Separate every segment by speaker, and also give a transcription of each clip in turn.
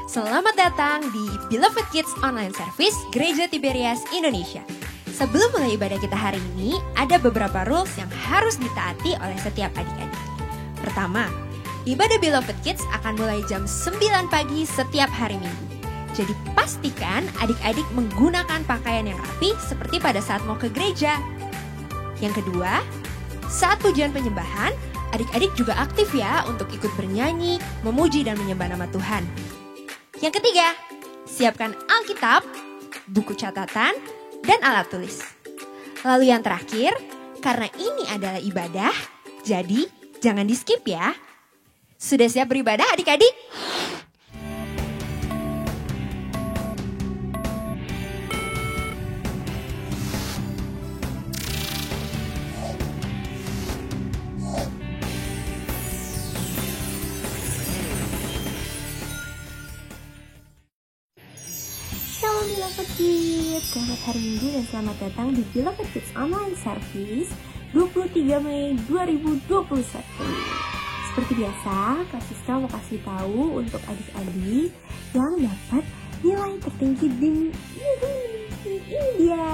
Speaker 1: Selamat datang di Beloved Kids Online Service Gereja Tiberias Indonesia. Sebelum mulai ibadah kita hari ini, ada beberapa rules yang harus ditaati oleh setiap adik-adik. Pertama, ibadah Beloved Kids akan mulai jam 9 pagi setiap hari Minggu. Jadi pastikan adik-adik menggunakan pakaian yang rapi seperti pada saat mau ke gereja. Yang kedua, saat pujian penyembahan, adik-adik juga aktif ya untuk ikut bernyanyi, memuji dan menyembah nama Tuhan. Yang ketiga, siapkan Alkitab, buku catatan, dan alat tulis. Lalu yang terakhir, karena ini adalah ibadah, jadi jangan di-skip ya. Sudah siap beribadah adik-adik?
Speaker 2: Shalom Beloved Kids, selamat hari Minggu dan selamat datang di Beloved Kids Online Service 23 Mei 2021. Seperti biasa, Kak Siska mau kasih tahu untuk adik-adik yang dapat nilai tertinggi di India.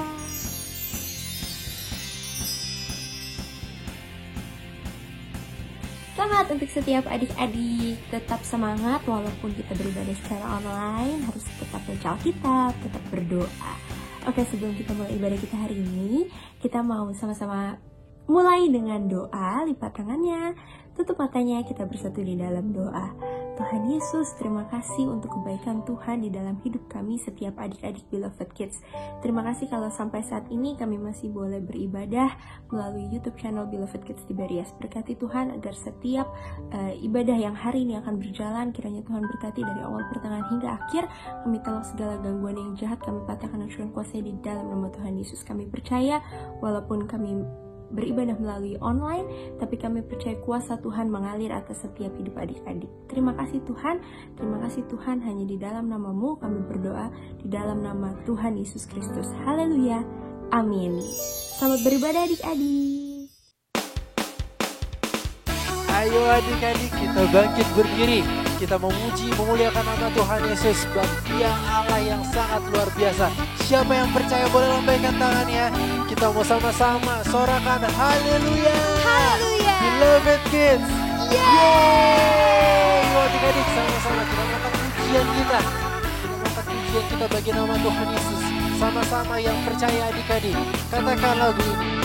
Speaker 2: Semangat untuk setiap adik-adik, tetap semangat walaupun kita beribadah secara online, harus tetap baca Alkitab, tetap berdoa. Oke, sebelum kita mulai ibadah kita hari ini, kita mau sama-sama mulai dengan doa. Lipat tangannya, tutup matanya, kita bersatu di dalam doa. Tuhan Yesus, terima kasih untuk kebaikan Tuhan di dalam hidup kami setiap adik-adik Beloved Kids. Terima kasih kalau sampai saat ini kami masih boleh beribadah melalui YouTube channel Beloved Kids Tiberias. Berkati Tuhan agar setiap ibadah yang hari ini akan berjalan, kiranya Tuhan berkati dari awal pertengahan hingga akhir. Kami tolak segala gangguan yang jahat, kami patahkan dan kuasai di dalam nama Tuhan Yesus. Kami percaya walaupun kami beribadah melalui online, tapi kami percaya kuasa Tuhan mengalir atas setiap hidup adik-adik. Terima kasih Tuhan, hanya di dalam nama-Mu kami berdoa, di dalam nama Tuhan Yesus Kristus. Haleluya, amin. Selamat beribadah adik-adik.
Speaker 3: Ayo adik-adik, kita bangkit berdiri. Kita memuji, memuliakan nama Tuhan Yesus, sebab Dia Allah yang sangat luar biasa. Siapa yang percaya boleh lambaikan tangannya. Kita mau sama-sama sorakan haleluya.
Speaker 1: Haleluya.
Speaker 3: Beloved Kids. Yeay. Yuk adik-adik, sama-sama kita melakukan pujian kita. Kita melakukan pujian kita bagi nama Tuhan Yesus. Sama-sama yang percaya adik-adik, katakan lagu ini.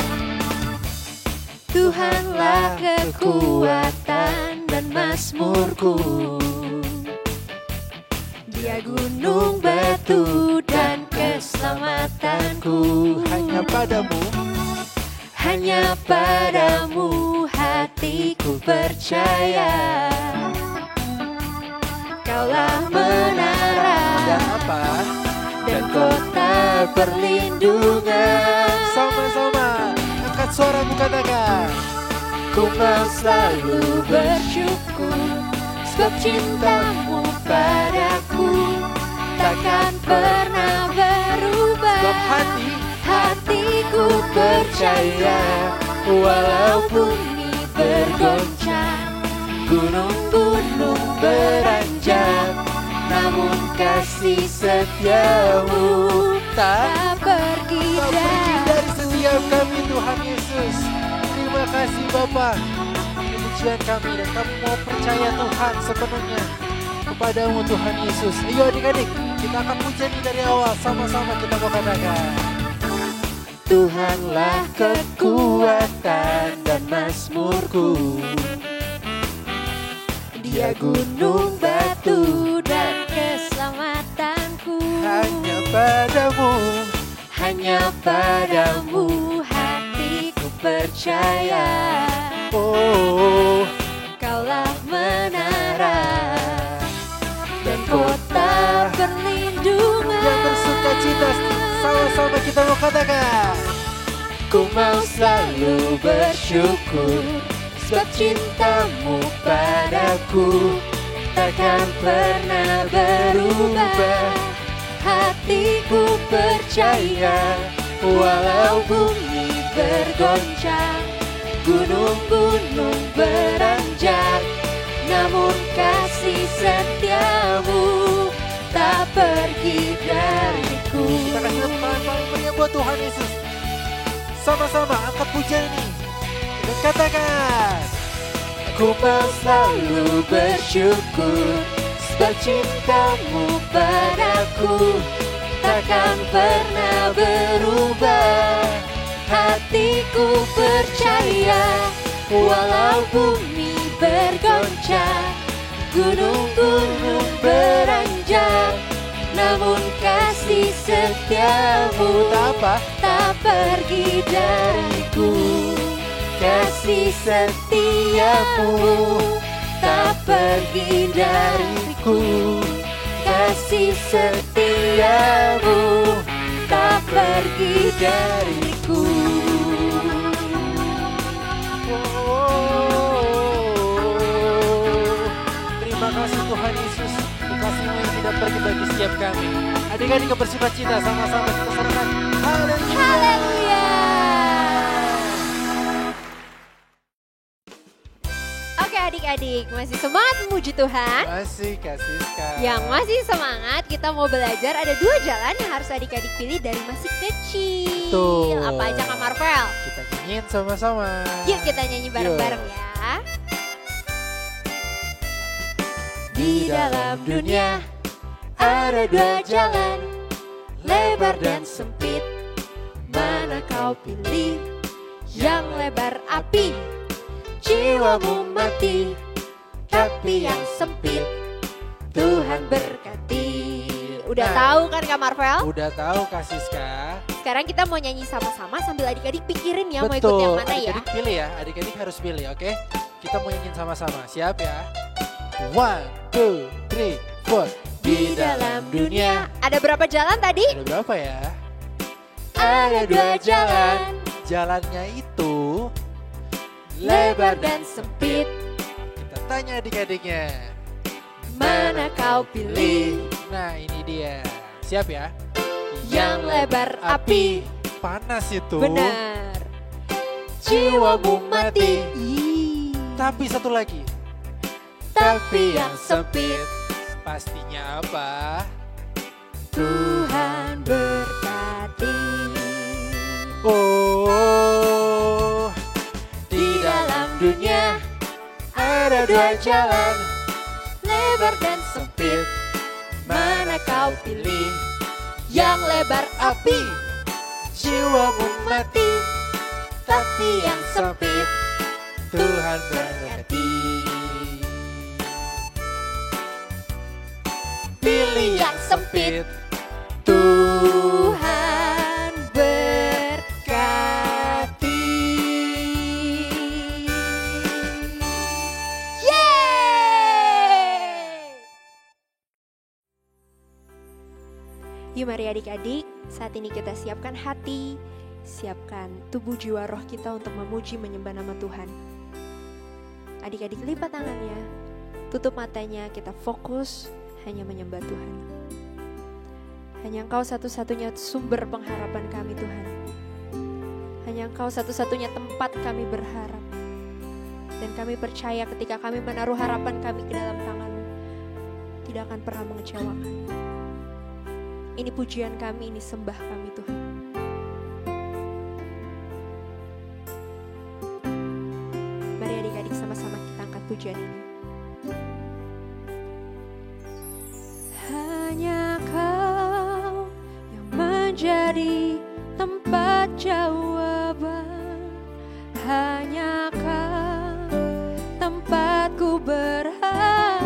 Speaker 1: Tuhanlah kekuatan dan mazmurku, Dia gunung batu dan keselamatanku. Hanya padamu hatiku percaya. Kaulah menara dan kota perlindungan.
Speaker 3: Sama-sama angkat suaramu, katakan.
Speaker 1: Ku mau selalu bersyukur, sebab cintamu padaku takkan pernah berubah.
Speaker 3: Sebab
Speaker 1: hatiku percaya, walau bumi bergoncang, gunung-gunung beranjak, namun kasih setiamu tak pergi
Speaker 3: dari setiap kami Tuhan Yesus. Terima kasih Bapa, pujian kami, dan kami mau percaya Tuhan sepenuhnya kepadamu Tuhan Yesus. Ayo adik-adik, kita akan pujian ini dari awal, sama-sama kita mau katakan.
Speaker 1: Tuhanlah kekuatan dan mazmurku, Dia gunung batu dan keselamatanku. Hanya padamu hatiku percaya.
Speaker 3: Oh,
Speaker 1: Kaulah menara dan kota perlindungan.
Speaker 3: yang bersuka cita, sama-sama kita mau katakan.
Speaker 1: Ku mau selalu bersyukur, sebab cintamu padaku takkan pernah berubah. Hatiku percaya, walau bumi bergoncang, gunung-gunung beranjak, namun kasih setiamu
Speaker 3: Tuhan Yesus. Sama-sama angkat pujian ini dan katakan, ku mau selalu bersyukur sebab cintamu padaku takkan pernah berubah. Hatiku percaya walau bumi bergoncang, gunung-gunung beranjak, namun kasih setiamu tak pergi dariku. Kasih setiamu tak pergi dariku. Kasih setiamu tak pergi dariku. Terima kasih Tuhan Yesus, kasih-Mu yang tidak pergi bagi setiap kami. Adik-adik bersuka cita sama-sama kita serahkan. Haleluya.
Speaker 1: Oke adik-adik, masih semangat memuji Tuhan?
Speaker 3: Masih kasih sekali.
Speaker 1: Yang masih semangat, kita mau belajar ada 2 jalan yang harus adik-adik pilih dari masih kecil.
Speaker 3: Betul.
Speaker 1: Apa aja Kak Marvel?
Speaker 3: Kita nyanyiin sama-sama.
Speaker 1: Yuk kita nyanyi bareng-bareng ya. Di dalam dunia ada 2 jalan, lebar dan sempit. Mana kau pilih? Yang lebar api, jiwamu mati. Tapi yang sempit, Tuhan berkati. Udah tahu kan Kak Marvel?
Speaker 3: Udah tahu Kak Siska.
Speaker 1: Sekarang kita mau nyanyi sama-sama sambil adik-adik pikirin ya.
Speaker 3: Betul.
Speaker 1: Mau ikut yang mana ya.
Speaker 3: Adik-adik pilih ya, adik-adik harus pilih, oke? Kita mau nyanyiin sama-sama, siap ya? 1, 2, 3, 4.
Speaker 1: Di dalam dunia ada berapa jalan tadi?
Speaker 3: Ada berapa ya?
Speaker 1: Ada 2 jalan,
Speaker 3: Jalannya itu
Speaker 1: lebar dan sempit.
Speaker 3: Kita tanya adik-adiknya,
Speaker 1: Mana kau pilih?
Speaker 3: nah ini dia. Siap ya?
Speaker 1: Yang lebar api,
Speaker 3: Panas itu.
Speaker 1: benar. Jiwamu mati.
Speaker 3: Tapi satu lagi.
Speaker 1: Tapi yang sempit,
Speaker 3: Pastinya apa?
Speaker 1: Tuhan berkati.
Speaker 3: Oh, di dalam dunia ada 2 jalan,
Speaker 1: Lebar dan sempit, mana kau pilih? Yang lebar api,
Speaker 3: jiwamu mati.
Speaker 1: tapi yang sempit,
Speaker 3: Tuhan berkati. Pilih yang sempit.
Speaker 1: Tuhan berkati. Yeay! Yuk mari adik-adik, saat ini kita siapkan hati, siapkan tubuh jiwa roh kita untuk memuji menyembah nama Tuhan. Adik-adik lipat tangannya, tutup matanya, kita fokus hanya menyembah Tuhan. Hanya Engkau satu-satunya sumber pengharapan kami Tuhan. Hanya Engkau satu-satunya tempat kami berharap. Dan kami percaya ketika kami menaruh harapan kami ke dalam tangan-Mu, tidak akan pernah mengecewakan. Ini pujian kami, ini sembah kami Tuhan. Mari adik-adik sama-sama kita angkat pujian ini. Hanya Kau yang menjadi tempat jawaban. Hanya Kau tempatku berharap.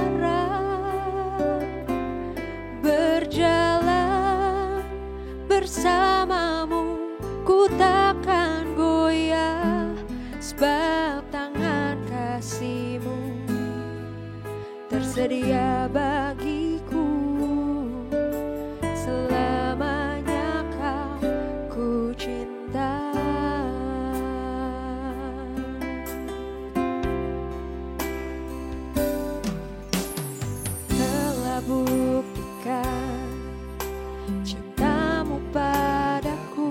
Speaker 1: Berjalan bersamamu ku takkan goyah, sebab tangan kasih-Mu tersedia bagiku. Selamanya Kau ku cinta. Telah buktikan cinta-Mu padaku.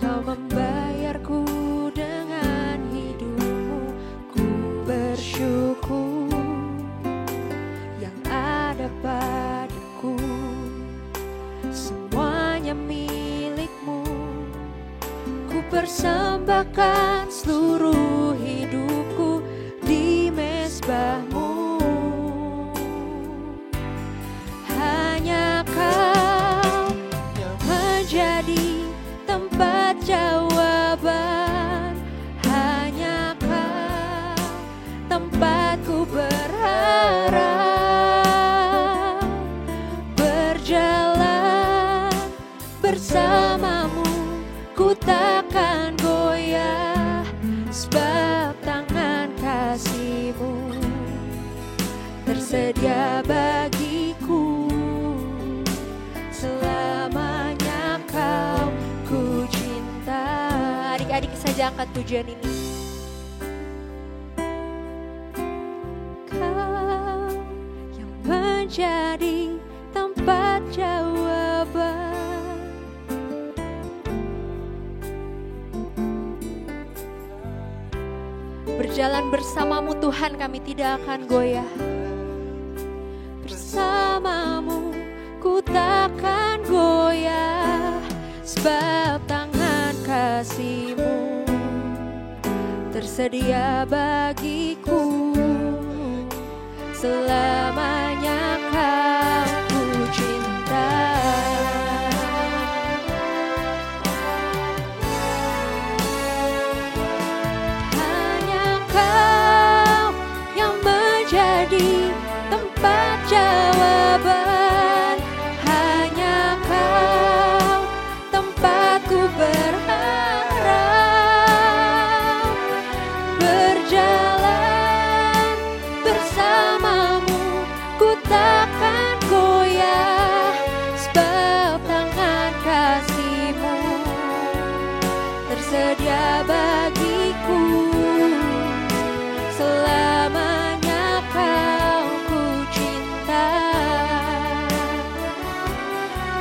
Speaker 1: Kau membayarku dengan hidup-Mu. Ku bersyukur yang persembahkan seluruh hidupku di mezbahmu. Hanya Kau yang menjadi tempat jawaban. Hanya Kau tempatku berharap. Berjalan bersamamu, ku takkan goyah, sebab tangan kasih-Mu tersedia bagiku. Selamanya Kau ku cinta. Adik-adik saja angkat pujian ini. Kau yang menjadi tempat jawaban. Berjalan bersama-Mu Tuhan, kami tidak akan goyah. Bersama-Mu ku takkan goyah, sebab tangan kasih-Mu tersedia bagiku. Selamanya Kau ku cinta. Hanya Kau yang menjadi tempat jawaban. Hanya Kau tempatku berharap. Berjalan bersama-Mu, ku takkan goyah, sebab tangan kasih-Mu tersedia bagiku. Selamanya Kau ku cinta,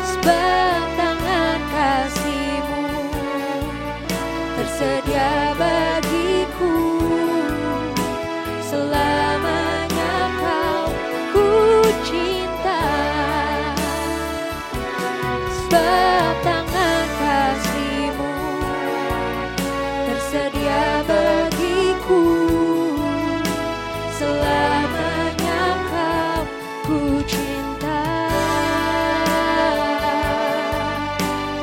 Speaker 1: sebab tangan kasih-Mu tersedia bagiku. Selamanya Kau ku cinta, sebab tangan kasih-Mu tersedia bagiku. Selamanya Kau ku cinta.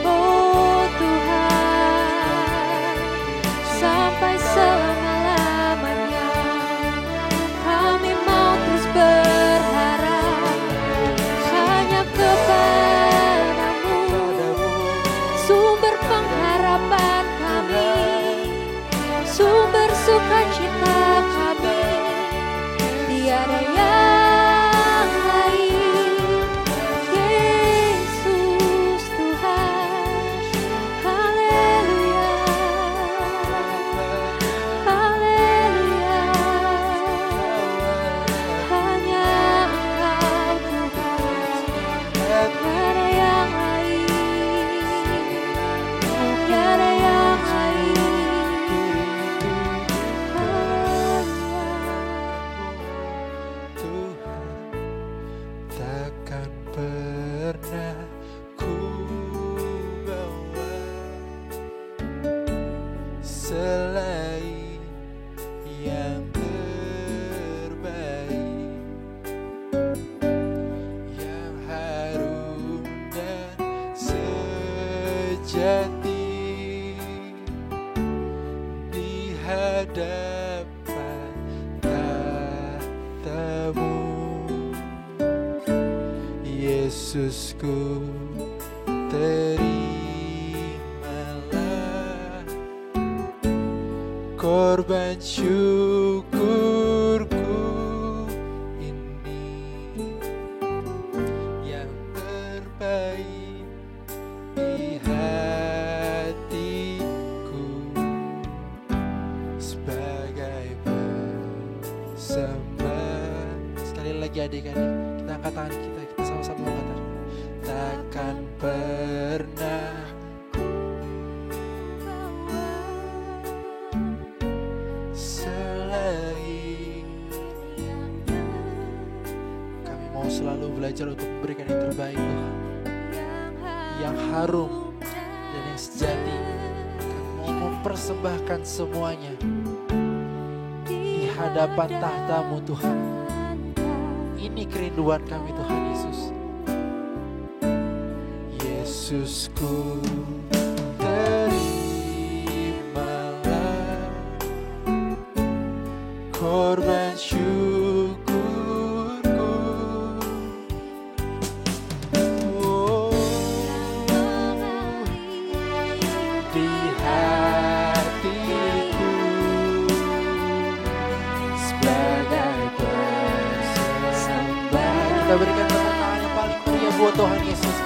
Speaker 1: Oh Tuhan, sampai selama-lamanya kami mau terus berharap hanya kepadamu, sumber pengharapan kami, sumber sukacita kami. Tiada yang lain, Yesus Tuhan. Haleluya, haleluya. Hanya Engkau Tuhan, tiada yang lain, tiada yang lain.
Speaker 3: Tuhan, takkan pernah ku bawa selain yang terbaik, yang harum dan sejati di hadapan tahta-Mu. Yesusku, terimalah korban syukurku ini, yang terbaik di hatiku, sebagai persembahan. Sekali lagi adik-adik, kita angkat tangan kita sama-sama mengatakan, takkan pernah selain. Kami mau selalu belajar untuk memberikan yang terbaik Tuhan, yang harum dan yang sejati. Kami mau mempersembahkan semuanya di hadapan tahta-Mu Tuhan. Ini kerinduan kami Tuhan Yesus. Yesusku, terimalah korban syukurku. Oh, di hatiku sebagai persembahan. Kita berikan tepuk tangan yang paling meriah buat Tuhan Yesus.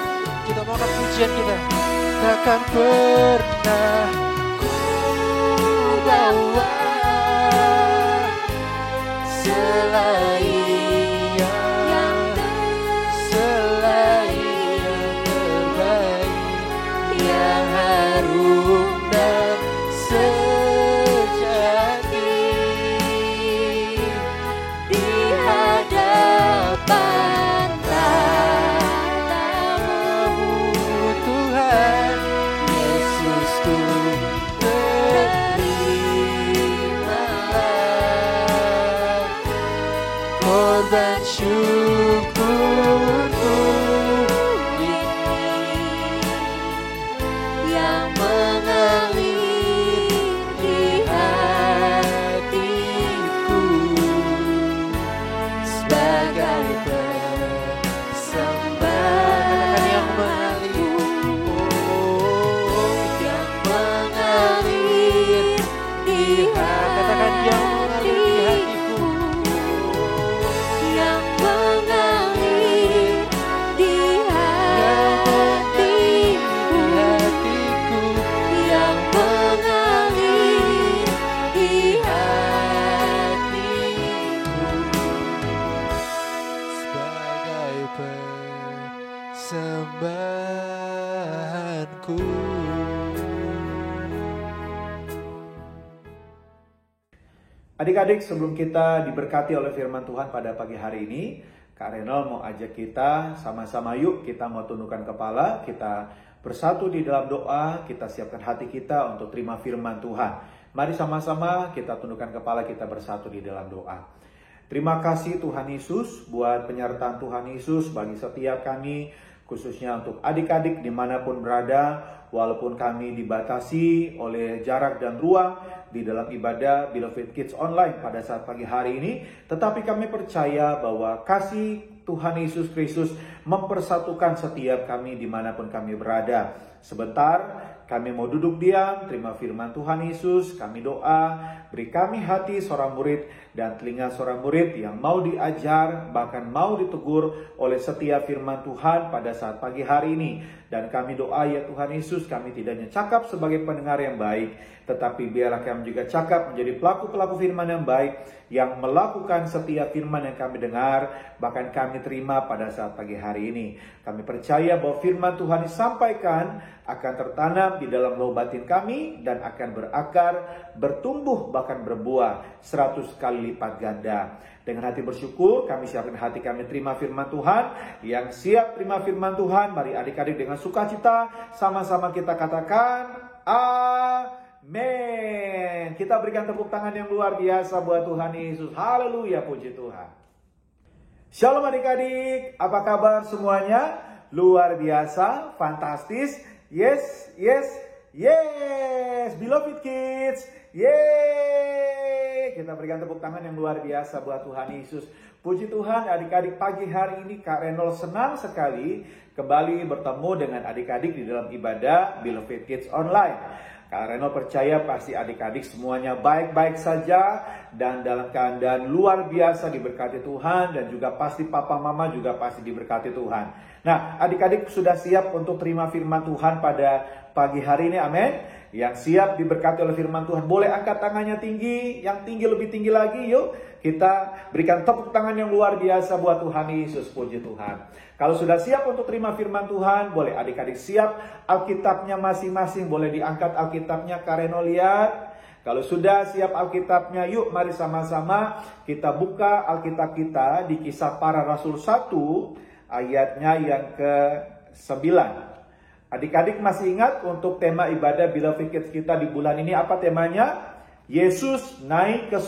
Speaker 3: Kita mau angkat pujian kita. Takkan pernah ku bawa selain yang terbaik, yang harum dan sejati di hadapan tahta-Mu Tuhan. Yesusku, terimalah korban syukurku ini yang mengalir di hatiku sebagai persembahan. Katakan yang mengalir, oh, yang mengalir di hati. Katakan yang mengalir di hatiku.
Speaker 2: yang mengalir di hatiku, yang mengalir di
Speaker 3: hatiku sebagai persembahanku.
Speaker 4: Adik-adik, sebelum kita diberkati oleh firman Tuhan pada pagi hari ini, Kak Renal mau ajak kita sama-sama yuk kita mau tundukkan kepala, kita bersatu di dalam doa, kita siapkan hati kita untuk terima firman Tuhan. Mari sama-sama kita tundukkan kepala, kita bersatu di dalam doa. Terima kasih Tuhan Yesus buat penyertaan Tuhan Yesus bagi setiap kami, khususnya untuk adik-adik dimanapun berada, walaupun kami dibatasi oleh jarak dan ruang di dalam ibadah Beloved Kids Online pada saat pagi hari ini, tetapi kami percaya bahwa kasih Tuhan Yesus Kristus mempersatukan setiap kami dimanapun kami berada. Sebentar kami mau duduk diam, terima firman Tuhan Yesus, kami doa, beri kami hati seorang murid dan telinga seorang murid yang mau diajar, bahkan mau ditegur oleh setiap firman Tuhan pada saat pagi hari ini. Dan kami doa ya Tuhan Yesus, kami tidak hanya cakap sebagai pendengar yang baik, tetapi biarlah kami juga cakap menjadi pelaku-pelaku firman yang baik, yang melakukan setiap firman yang kami dengar, bahkan kami terima pada saat pagi hari ini. Kami percaya bahwa firman Tuhan disampaikan akan tertanam di dalam lubuk batin kami dan akan berakar, bertumbuh, bahkan berbuah 100 kali lipat ganda. Dengan hati bersyukur, kami siapkan hati kami terima firman Tuhan. Yang siap terima firman Tuhan, mari adik-adik dengan sukacita sama-sama kita katakan amin. Kita berikan tepuk tangan yang luar biasa buat Tuhan Yesus. Haleluya, puji Tuhan. Shalom adik-adik, apa kabar semuanya? Luar biasa, fantastis. Yes, yes, yes, Beloved Kids. Yeay, kita berikan tepuk tangan yang luar biasa buat Tuhan Yesus. Puji Tuhan, adik-adik, pagi hari ini Kak Renol senang sekali kembali bertemu dengan adik-adik di dalam ibadah Beloved Kids Online. Kak Renol percaya pasti adik-adik semuanya baik-baik saja dan dalam keadaan luar biasa diberkati Tuhan, dan juga pasti papa mama juga pasti diberkati Tuhan. Nah, adik-adik sudah siap untuk terima firman Tuhan pada pagi hari ini, amin. Yang siap diberkati oleh firman Tuhan boleh angkat tangannya tinggi, yang tinggi lebih tinggi lagi, yuk kita berikan tepuk tangan yang luar biasa buat Tuhan Yesus, puji Tuhan. Kalau sudah siap untuk terima firman Tuhan, boleh adik-adik siap Alkitabnya masing-masing, boleh diangkat Alkitabnya, Kak Reno lihat. Kalau sudah siap Alkitabnya, yuk mari sama-sama kita buka Alkitab kita di Kisah Para Rasul 1 ayatnya yang ke-9. Adik-adik masih ingat untuk tema ibadah Beloved Kids kita di bulan ini apa temanya? Yesus naik ke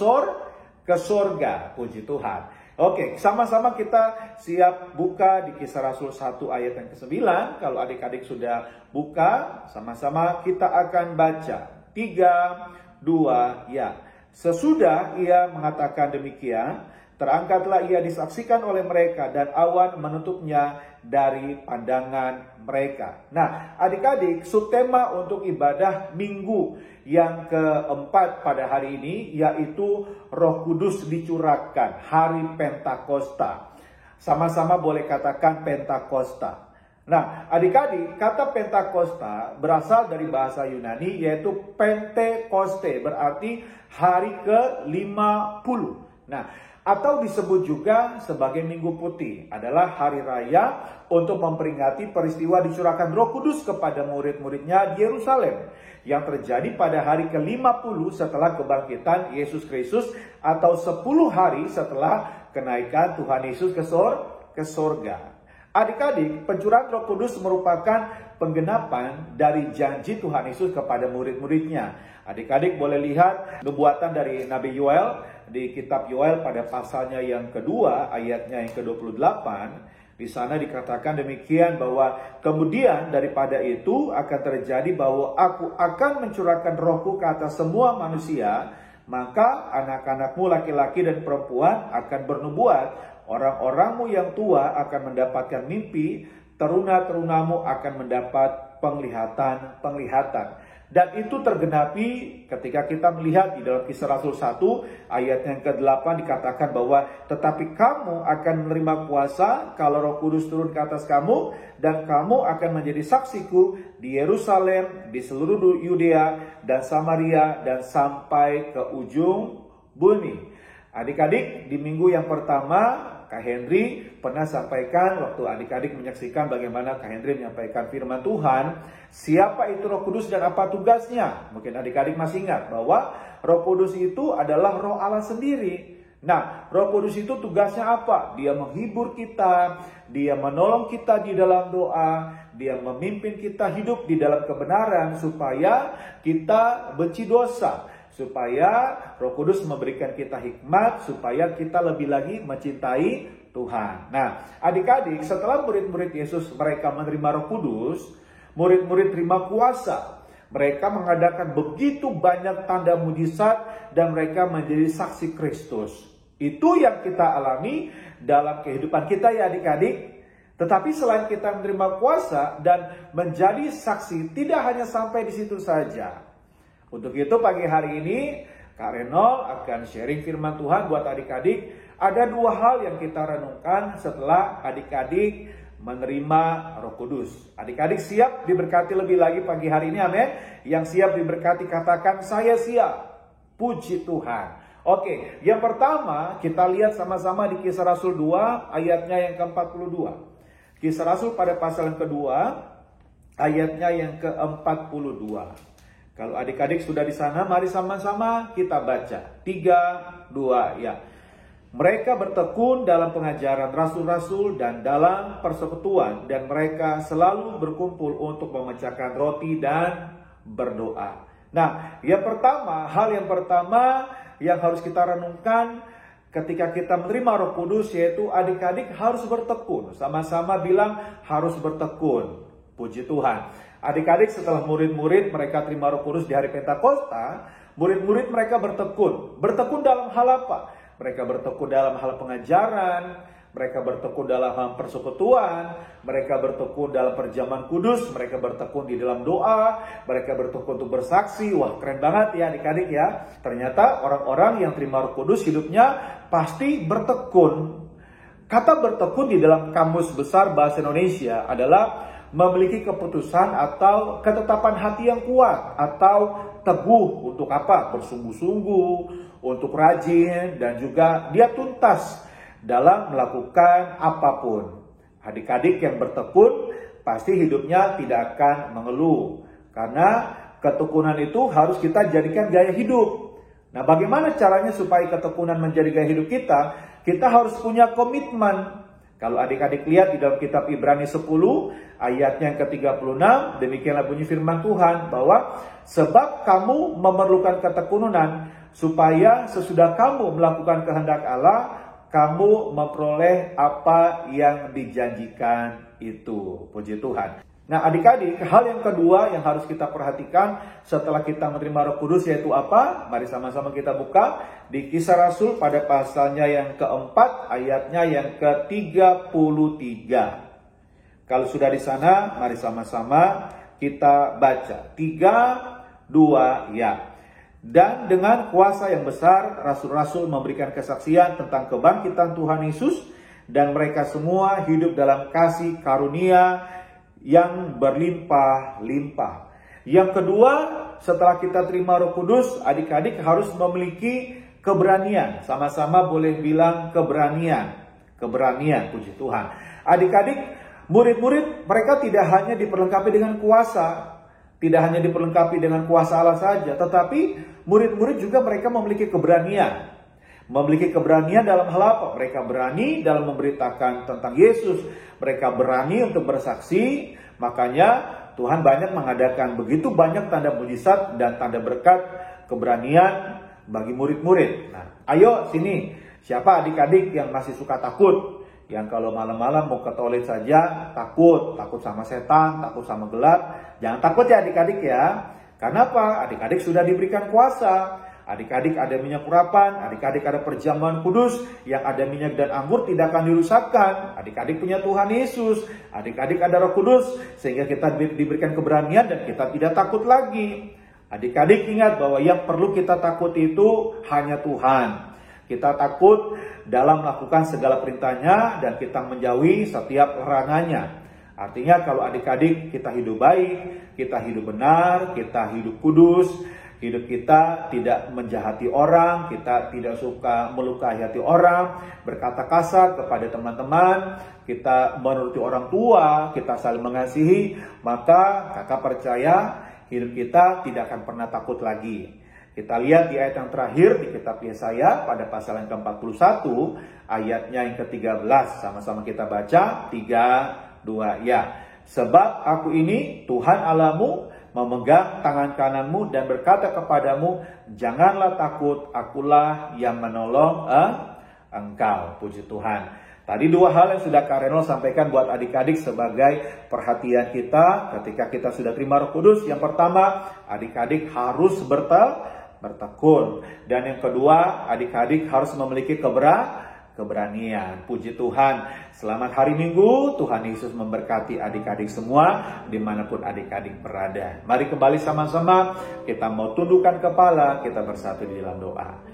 Speaker 4: sorga. Puji Tuhan. Oke, sama-sama kita siap buka di Kisah Rasul 1 ayat yang ke-9. Kalau adik-adik sudah buka, sama-sama kita akan baca. 3, 2, ya. Sesudah ia mengatakan demikian, terangkatlah ia disaksikan oleh mereka dan awan menutupnya dari pandangan mereka. Nah, adik-adik, subtema untuk ibadah minggu yang keempat pada hari ini yaitu Roh Kudus dicurahkan, hari Pentakosta. Sama-sama boleh katakan Pentakosta. Nah, adik-adik, kata Pentakosta berasal dari bahasa Yunani yaitu Pentekoste, berarti hari ke-50. Nah, atau disebut juga sebagai Minggu Putih, adalah hari raya untuk memperingati peristiwa dicurahkan Roh Kudus kepada murid-muridnya di Yerusalem yang terjadi pada hari ke-50 setelah kebangkitan Yesus Kristus atau 10 hari setelah kenaikan Tuhan Yesus ke sorga. Adik-adik, pencurahan Roh Kudus merupakan penggenapan dari janji Tuhan Yesus kepada murid-muridnya. Adik-adik boleh lihat nubuatan dari Nabi Yoel di kitab Yoel pada pasalnya yang kedua, ayatnya yang ke-28. Di sana dikatakan demikian bahwa kemudian daripada itu akan terjadi bahwa aku akan mencurahkan rohku ke atas semua manusia, maka anak-anakmu laki-laki dan perempuan akan bernubuat, orang-orangmu yang tua akan mendapatkan mimpi, teruna-terunamu akan mendapat penglihatan. Dan itu tergenapi ketika kita melihat di dalam Kisah Rasul 1 ayat yang ke-8 dikatakan bahwa tetapi kamu akan menerima kuasa kalau Roh Kudus turun ke atas kamu dan kamu akan menjadi saksiku di Yerusalem, di seluruh Yudea dan Samaria dan sampai ke ujung bumi. Adik-adik, di minggu yang pertama Kak Henry pernah sampaikan waktu adik-adik menyaksikan bagaimana Kak Henry menyampaikan firman Tuhan, siapa itu Roh Kudus dan apa tugasnya. Mungkin adik-adik masih ingat bahwa Roh Kudus itu adalah Roh Allah sendiri. Nah, Roh Kudus itu tugasnya apa? Dia menghibur kita, dia menolong kita di dalam doa, dia memimpin kita hidup di dalam kebenaran supaya kita benci dosa. Supaya Roh Kudus memberikan kita hikmat, supaya kita lebih lagi mencintai Tuhan. Nah, adik-adik, setelah murid-murid Yesus mereka menerima Roh Kudus, murid-murid terima kuasa. Mereka mengadakan begitu banyak tanda mujizat dan mereka menjadi saksi Kristus. Itu yang kita alami dalam kehidupan kita ya adik-adik. Tetapi selain kita menerima kuasa dan menjadi saksi, tidak hanya sampai di situ saja. Untuk itu pagi hari ini Kak Renol akan sharing firman Tuhan buat adik-adik. Ada dua hal yang kita renungkan setelah adik-adik menerima Roh Kudus. Adik-adik siap diberkati lebih lagi pagi hari ini, amin. Yang siap diberkati katakan saya siap. Puji Tuhan. Oke, yang pertama kita lihat sama-sama di Kisah Rasul 2 ayatnya yang ke-42. Kisah Rasul pada pasal yang kedua ayatnya yang ke-42. Kalau adik-adik sudah di sana, mari sama-sama kita baca. 3, 2, ya. Mereka bertekun dalam pengajaran rasul-rasul dan dalam persekutuan. Dan mereka selalu berkumpul untuk memecahkan roti dan berdoa. Nah, hal yang pertama yang harus kita renungkan ketika kita menerima Roh Kudus, yaitu adik-adik harus bertekun. Sama-sama bilang harus bertekun. Puji Tuhan. Adik-adik setelah murid-murid mereka terima Roh Kudus di hari Pentakosta, murid-murid mereka bertekun. Bertekun dalam hal apa? Mereka bertekun dalam hal pengajaran, mereka bertekun dalam hal persekutuan, mereka bertekun dalam perjamuan kudus, mereka bertekun di dalam doa, mereka bertekun untuk bersaksi. Wah, keren banget ya adik-adik ya. Ternyata orang-orang yang terima Roh Kudus hidupnya pasti bertekun. Kata bertekun di dalam kamus besar bahasa Indonesia adalah memiliki keputusan atau ketetapan hati yang kuat atau teguh untuk apa? Bersungguh-sungguh, untuk rajin, dan juga dia tuntas dalam melakukan apapun. Adik-adik yang bertekun pasti hidupnya tidak akan mengeluh. Karena ketekunan itu harus kita jadikan gaya hidup. Nah, bagaimana caranya supaya ketekunan menjadi gaya hidup kita? Kita harus punya komitmen. Kalau adik-adik lihat di dalam kitab Ibrani 10 ayatnya yang ke-36, demikianlah bunyi firman Tuhan bahwa sebab kamu memerlukan ketekunan supaya sesudah kamu melakukan kehendak Allah, kamu memperoleh apa yang dijanjikan itu. Puji Tuhan. Nah adik-adik, hal yang kedua yang harus kita perhatikan setelah kita menerima Roh Kudus yaitu apa? Mari sama-sama kita buka di Kisah Rasul pada pasalnya yang keempat, ayatnya yang ke-33. Kalau sudah di sana, mari sama-sama kita baca. 3, 2, ya. Dan dengan kuasa yang besar, rasul-rasul memberikan kesaksian tentang kebangkitan Tuhan Yesus, dan mereka semua hidup dalam kasih karunia yang berlimpah-limpah. Yang kedua, setelah kita terima Roh Kudus, adik-adik harus memiliki keberanian. Sama-sama boleh bilang keberanian. Keberanian, puji Tuhan. Adik-adik, murid-murid mereka tidak hanya diperlengkapi dengan kuasa, tidak hanya diperlengkapi dengan kuasa Allah saja, tetapi murid-murid juga mereka memiliki keberanian. Memiliki keberanian dalam hal apa? Mereka berani dalam memberitakan tentang Yesus. Mereka berani untuk bersaksi. Makanya Tuhan banyak mengadakan begitu banyak tanda mujizat dan tanda berkat keberanian bagi murid-murid. Nah, ayo sini. Siapa adik-adik yang masih suka takut? Yang kalau malam-malam mau ke toilet saja takut sama setan, takut sama gelap. Jangan takut ya adik-adik ya. Karena apa? Adik-adik sudah diberikan kuasa. Adik-adik ada minyak urapan, adik-adik ada perjamuan kudus, yang ada minyak dan anggur tidak akan dirusakkan. Adik-adik punya Tuhan Yesus, adik-adik ada Roh Kudus, sehingga kita diberikan keberanian dan kita tidak takut lagi. Adik-adik ingat bahwa yang perlu kita takut itu hanya Tuhan. Kita takut dalam melakukan segala perintahnya dan kita menjauhi setiap larangannya. Artinya kalau adik-adik kita hidup baik, kita hidup benar, kita hidup kudus, hidup kita tidak menjahati orang, kita tidak suka melukai hati orang, berkata kasar kepada teman-teman, kita menuruti orang tua, kita saling mengasihi, maka kakak percaya hidup kita tidak akan pernah takut lagi. Kita lihat di ayat yang terakhir di kitab Yesaya pada pasal yang ke-41, ayatnya yang ke-13. Sama-sama kita baca, 3, 2, ya. Sebab aku ini Tuhan Allahmu, memegang tangan kananmu dan berkata kepadamu, janganlah takut, akulah yang menolong engkau. Puji Tuhan. Tadi dua hal yang sudah Kak Renol sampaikan buat adik-adik sebagai perhatian kita ketika kita sudah terima Roh Kudus. Yang pertama, adik-adik harus bertekun. Dan yang kedua, adik-adik harus memiliki keberanian. Puji Tuhan. Selamat hari Minggu. Tuhan Yesus memberkati adik-adik semua dimanapun adik-adik berada. Mari kembali sama-sama. Kita mau tundukkan kepala. Kita bersatu di dalam doa.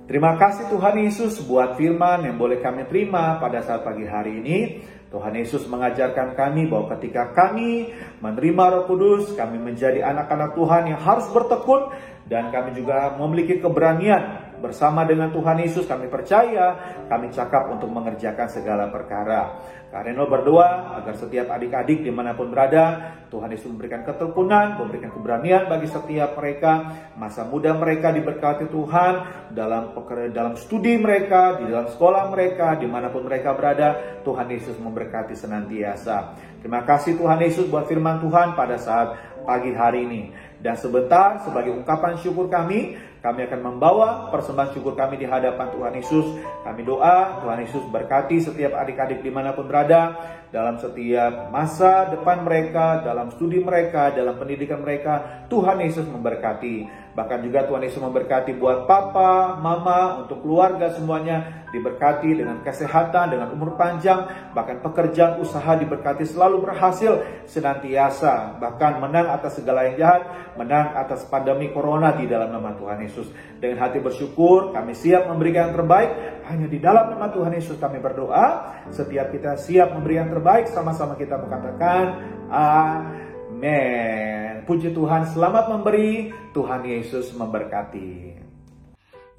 Speaker 4: Terima kasih Tuhan Yesus buat firman yang boleh kami terima pada saat pagi hari ini. Tuhan Yesus mengajarkan kami bahwa ketika kami menerima Roh Kudus, kami menjadi anak-anak Tuhan yang harus bertekun. Dan kami juga memiliki keberanian bersama dengan Tuhan Yesus. Kami percaya, kami cakap untuk mengerjakan segala perkara. Kak Renol berdoa agar setiap adik-adik dimanapun berada, Tuhan Yesus memberikan ketekunan, memberikan keberanian bagi setiap mereka. Masa muda mereka diberkati Tuhan dalam studi mereka, di dalam sekolah mereka, dimanapun mereka berada. Tuhan Yesus memberkati senantiasa. Terima kasih Tuhan Yesus buat firman Tuhan pada saat pagi hari ini. Dan sebentar sebagai ungkapan syukur kami akan membawa persembahan syukur kami di hadapan Tuhan Yesus. Kami doa Tuhan Yesus berkati setiap adik-adik dimanapun berada, dalam setiap masa depan mereka, dalam studi mereka, dalam pendidikan mereka. Tuhan Yesus memberkati. Bahkan juga Tuhan Yesus memberkati buat papa, mama, untuk keluarga semuanya diberkati dengan kesehatan, dengan umur panjang, bahkan pekerjaan usaha diberkati selalu berhasil senantiasa, bahkan menang atas segala yang jahat, menang atas pandemi corona di dalam nama Tuhan Yesus. Dengan hati bersyukur, kami siap memberikan yang terbaik. Hanya di dalam nama Tuhan Yesus kami berdoa. Setiap kita siap memberi yang terbaik, sama-sama kita mengatakan amin. Puji Tuhan, selamat memberi. Tuhan Yesus memberkati.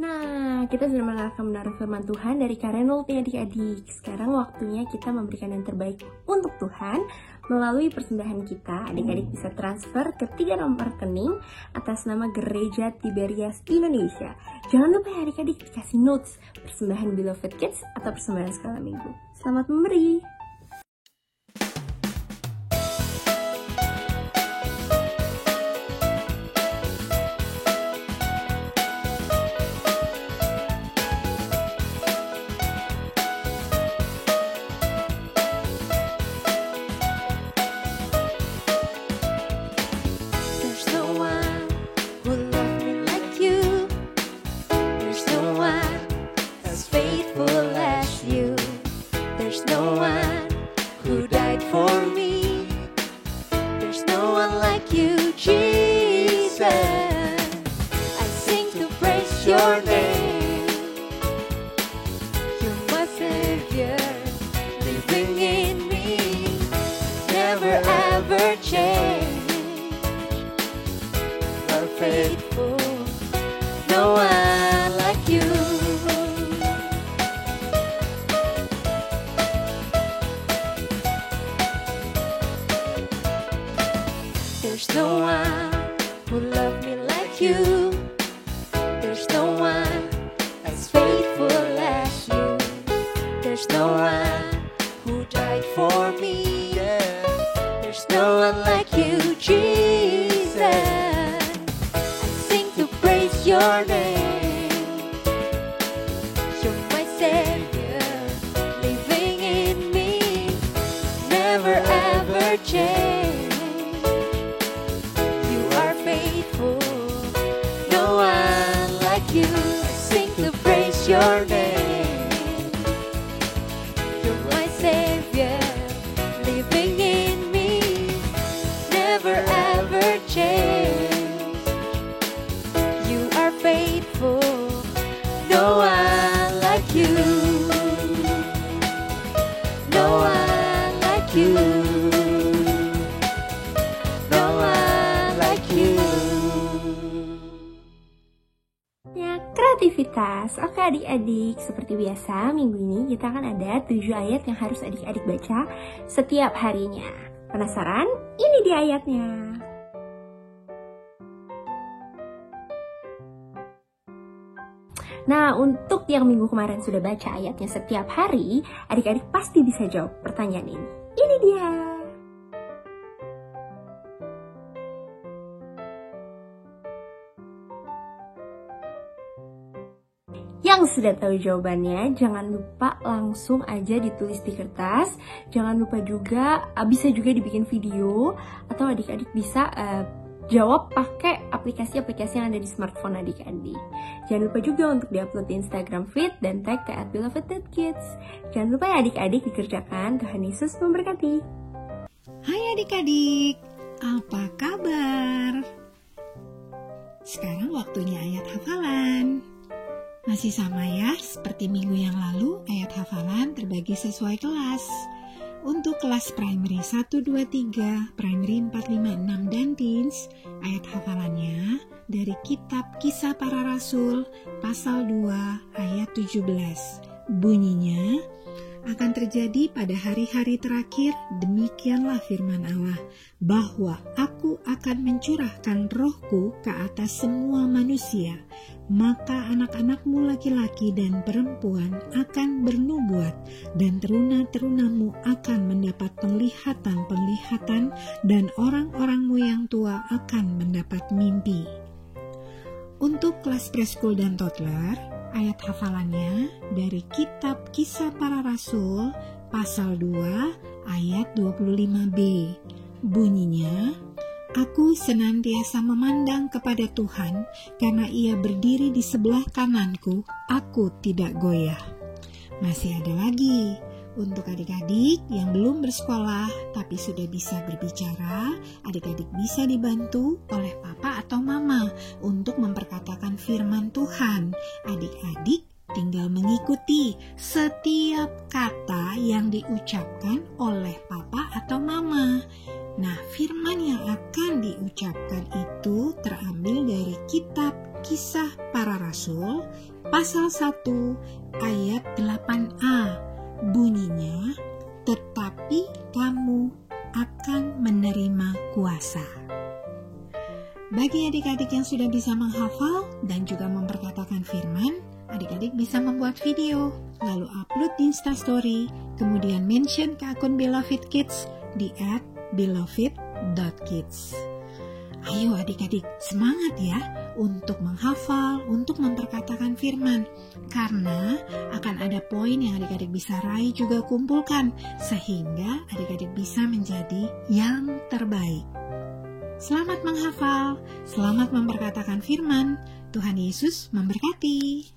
Speaker 2: Nah, kita sudah mendengarkan firman Tuhan dari Kak Renol nih adik-adik. Sekarang waktunya kita memberikan yang terbaik untuk Tuhan. Melalui persembahan kita, adik-adik bisa transfer ke 3 nomor rekening atas nama Gereja Tiberias Indonesia. Jangan lupa ya adik-adik dikasih notes persembahan Beloved Kids atau persembahan skala minggu. Selamat memberi. faithful as you. There's no one who died for me. There's no one like you, Jesus. I sing to praise your name. You're my Savior, living in me, never ever change. You're faithful, no one like you. There's no one who loved me like you. There's no one as faithful as you. There's no one who died for me. There's no one like you, Jesus. I sing to praise your name. You're my Savior, living in me, never ever change. You are faithful, no one like you. I sing to praise your name. You're my Savior, living in me, never ever change. You are faithful, no one like you. No one like you. No one like you. Ya, kreativitas. Oke adik-adik, seperti biasa minggu ini kita akan ada 7 ayat yang harus adik-adik baca setiap harinya. Penasaran? Ini dia ayatnya. Nah, untuk yang minggu kemarin sudah baca ayatnya setiap hari, adik-adik pasti bisa jawab pertanyaan ini. Ini dia. Yang sudah tahu jawabannya, jangan lupa langsung aja ditulis di kertas. Jangan lupa juga, bisa juga dibikin video, atau adik-adik bisa jawab pakai aplikasi-aplikasi yang ada di smartphone adik-adik. Jangan lupa juga untuk diupload di Instagram feed dan tag ke @beloved.kids. Jangan lupa ya adik-adik dikerjakan. Tuhan Yesus memberkati.
Speaker 5: Hai adik-adik, apa kabar? Sekarang waktunya ayat hafalan. Masih sama ya, seperti minggu yang lalu, ayat hafalan terbagi sesuai kelas. Untuk kelas primary 1, 2, 3, primary 4, 5, 6, dan teens, ayat hafalannya dari kitab Kisah Para Rasul, pasal 2, ayat 17. Bunyinya, akan terjadi pada hari-hari terakhir, demikianlah firman Allah, bahwa aku akan mencurahkan rohku ke atas semua manusia, maka anak-anakmu laki-laki dan perempuan akan bernubuat, dan teruna-terunamu akan mendapat penglihatan-penglihatan, dan orang-orangmu yang tua akan mendapat mimpi. Untuk kelas preschool dan toddler, ayat hafalannya dari kitab Kisah Para Rasul, pasal 2, ayat 25b. Bunyinya, aku senantiasa memandang kepada Tuhan, karena Ia berdiri di sebelah kananku, aku tidak goyah. Masih ada lagi, untuk adik-adik yang belum bersekolah tapi sudah bisa berbicara, adik-adik bisa dibantu oleh papa atau mama untuk memperkatakan firman Tuhan. Adik-adik tinggal mengikuti setiap kata yang diucapkan oleh papa atau mama. Nah, firman yang akan diucapkan itu terambil dari kitab Kisah Para Rasul, pasal 1, ayat 8a. Bunyinya, tetapi kamu akan menerima kuasa. Bagi adik-adik yang sudah bisa menghafal dan juga memperkatakan firman, adik-adik bisa membuat video, lalu upload di Instastory, kemudian mention ke akun Beloved Kids di @beloved.kids. Ayo adik-adik, semangat ya untuk menghafal, untuk memperkatakan firman. Karena akan ada poin yang adik-adik bisa raih juga kumpulkan, sehingga adik-adik bisa menjadi yang terbaik. Selamat menghafal, selamat memperkatakan firman. Tuhan Yesus memberkati.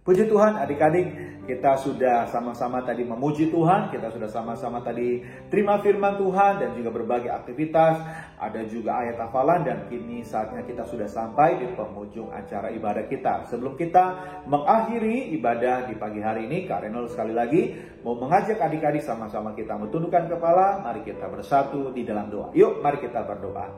Speaker 4: Puji Tuhan, adik-adik, kita sudah sama-sama tadi memuji Tuhan, kita sudah sama-sama tadi terima firman Tuhan dan juga berbagai aktivitas, ada juga ayat hafalan, dan kini saatnya kita sudah sampai di penghujung acara ibadah kita. Sebelum kita mengakhiri ibadah di pagi hari ini, Kak Renol sekali lagi mau mengajak adik-adik sama-sama kita mentundukkan kepala, mari kita bersatu di dalam doa. Yuk, mari kita berdoa.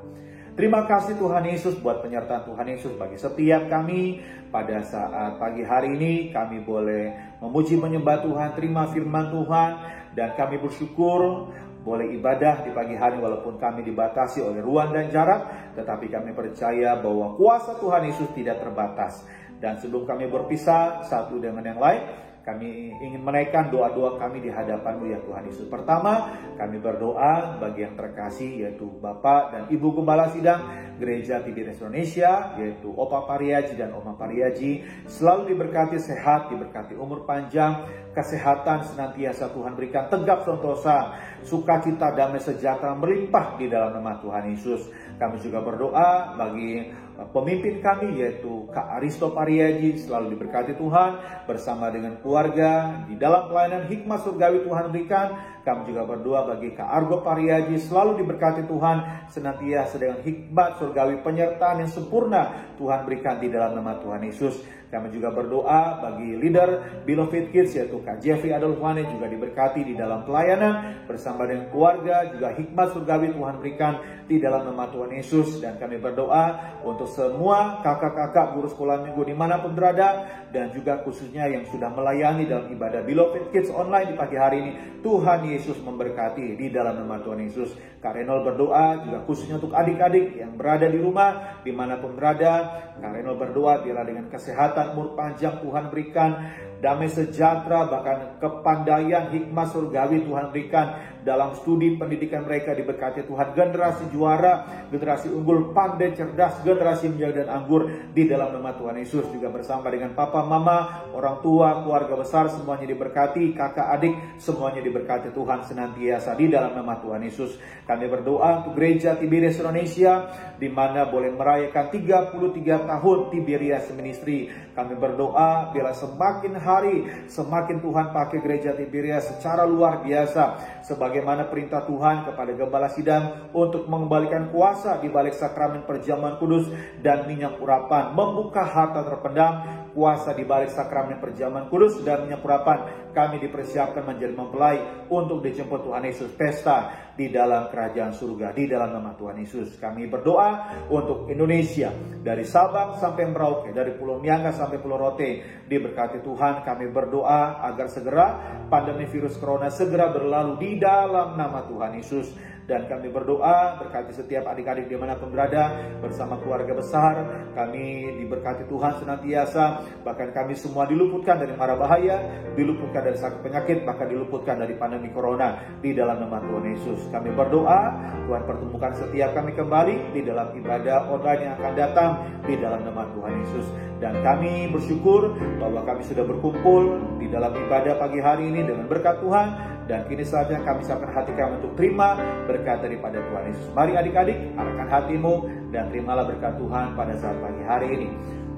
Speaker 4: Terima kasih Tuhan Yesus buat penyertaan Tuhan Yesus bagi setiap kami. Pada saat pagi hari ini kami boleh memuji menyembah Tuhan, terima firman Tuhan, dan kami bersyukur boleh ibadah di pagi hari walaupun kami dibatasi oleh ruang dan jarak, tetapi kami percaya bahwa kuasa Tuhan Yesus tidak terbatas. Dan sebelum kami berpisah satu dengan yang lain, kami ingin menaikkan doa-doa kami di hadapan-Mu ya Tuhan Yesus. Pertama, kami berdoa bagi yang terkasih yaitu Bapak dan Ibu Gembala Sidang Gereja Tiberias Indonesia, yaitu Opa Pariaji dan Oma Pariaji, selalu diberkati sehat, diberkati umur panjang, kesehatan senantiasa Tuhan berikan, tegap sentosa, sukacita, damai sejahtera melimpah di dalam nama Tuhan Yesus. Kami juga berdoa bagi pemimpin kami yaitu Kak Aristo Pariaji, selalu diberkati Tuhan bersama dengan keluarga di dalam pelayanan hikmat surgawi Tuhan berikan. Kami juga berdoa bagi Kak Argo Pariaji, selalu diberkati Tuhan senantiasa dengan hikmat surgawi, penyertaan yang sempurna Tuhan berikan di dalam nama Tuhan Yesus. Kami juga berdoa bagi leader Beloved Kids yaitu Kak Jeffrey Adolfane, juga diberkati di dalam pelayanan bersama dengan keluarga, juga hikmat surgawi Tuhan berikan di dalam nama Tuhan Yesus. Dan kami berdoa untuk semua kakak-kakak guru sekolah minggu dimanapun berada, dan juga khususnya yang sudah melayani dalam ibadah Beloved Kids online di pagi hari ini. Tuhan Yesus memberkati di dalam nama Tuhan Yesus. Kak Renol berdoa juga khususnya untuk adik-adik yang berada di rumah dimanapun berada. Kak Renol berdoa biarlah dengan kesehatan, umur panjang Tuhan berikan, damai sejahtera, bahkan kepandaian, hikmat surgawi Tuhan berikan dalam studi pendidikan mereka, diberkati Tuhan. Generasi juara, generasi unggul, pandai, cerdas, generasi menjaga dan anggur di dalam nama Tuhan Yesus. Juga bersama dengan papa, mama, orang tua, keluarga besar, semuanya diberkati, kakak, adik, semuanya diberkati Tuhan senantiasa di dalam nama Tuhan Yesus. Kami berdoa untuk Gereja Tiberias Indonesia, di mana boleh merayakan 33 tahun Tiberias Ministry. Kami berdoa biarlah semakin hari semakin Tuhan pakai Gereja Tiberias secara luar biasa, sebagaimana perintah Tuhan kepada Gembala Sidang untuk mengembalikan kuasa di balik sakramen perjamuan kudus dan minyak urapan, membuka harta terpendam, kuasa di balik sakramen perjamuan kudus dan minyak urapan. Kami dipersiapkan menjadi mempelai untuk dijemput Tuhan Yesus, pesta di dalam kerajaan surga di dalam nama Tuhan Yesus. Kami berdoa untuk Indonesia, dari Sabang sampai Merauke, dari Pulau Mianga sampai Pulau Rote, diberkati Tuhan. Kami berdoa agar segera pandemi virus corona segera berlalu di dalam nama Tuhan Yesus. Dan kami berdoa berkati setiap adik-adik dimanapun berada bersama keluarga besar. Kami diberkati Tuhan senantiasa, bahkan kami semua diluputkan dari mara bahaya, diluputkan dari sakit penyakit, bahkan diluputkan dari pandemi corona di dalam nama Tuhan Yesus. Kami berdoa Tuhan pertemukan setiap kami kembali di dalam ibadah online yang akan datang di dalam nama Tuhan Yesus. Dan kami bersyukur bahwa kami sudah berkumpul di dalam ibadah pagi hari ini dengan berkat Tuhan. Dan kini saatnya kami siapkan hati kami untuk terima berkat daripada Tuhan Yesus. Mari adik-adik, arahkan hatimu dan terimalah berkat Tuhan pada saat pagi hari ini.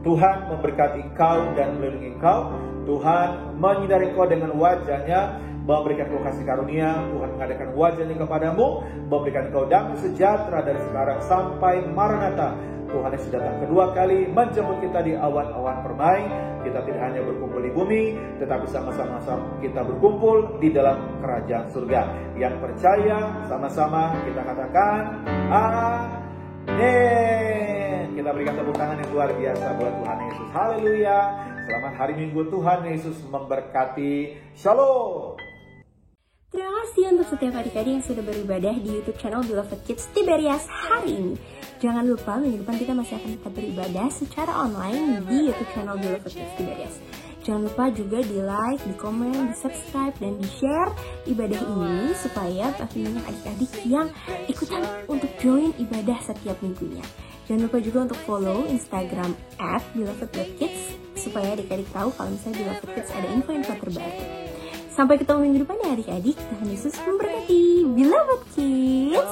Speaker 4: Tuhan memberkati engkau dan melindungi engkau. Tuhan menyinari engkau dengan wajah-Nya, memberikan engkau kasih karunia. Tuhan mengadakan wajah-Nya kepadamu, memberikan engkau damai sejahtera dari sekarang sampai Maranatha. Tuhan Yesus datang kedua kali menjemput kita di awan-awan permai. Kita tidak hanya berkumpul di bumi, tetapi sama-sama kita berkumpul di dalam kerajaan surga. Yang percaya sama-sama kita katakan amin. Kita berikan tepuk tangan yang luar biasa buat Tuhan Yesus. Haleluya. Selamat hari Minggu, Tuhan Yesus memberkati. Shalom.
Speaker 2: Terima kasih untuk setiap adik-adik yang sudah beribadah di YouTube channel Beloved Kids Tiberias hari ini. Jangan lupa minggu depan kita masih akan tetap beribadah secara online di YouTube channel Beloved Kids Tiberias. Jangan lupa juga di like, di komen, di subscribe, dan di share ibadah ini supaya pastinya adik-adik yang ikutan untuk join ibadah setiap minggunya. Jangan lupa juga untuk follow Instagram @belovedkids supaya adik-adik tahu kalau misalnya Beloved Kids ada info-info terbaru. Sampai ketemu minggu depan ya adik-adik. Tuhan Yesus memberkati. Beloved Kids.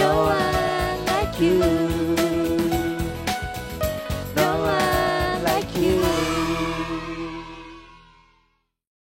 Speaker 1: No one like you.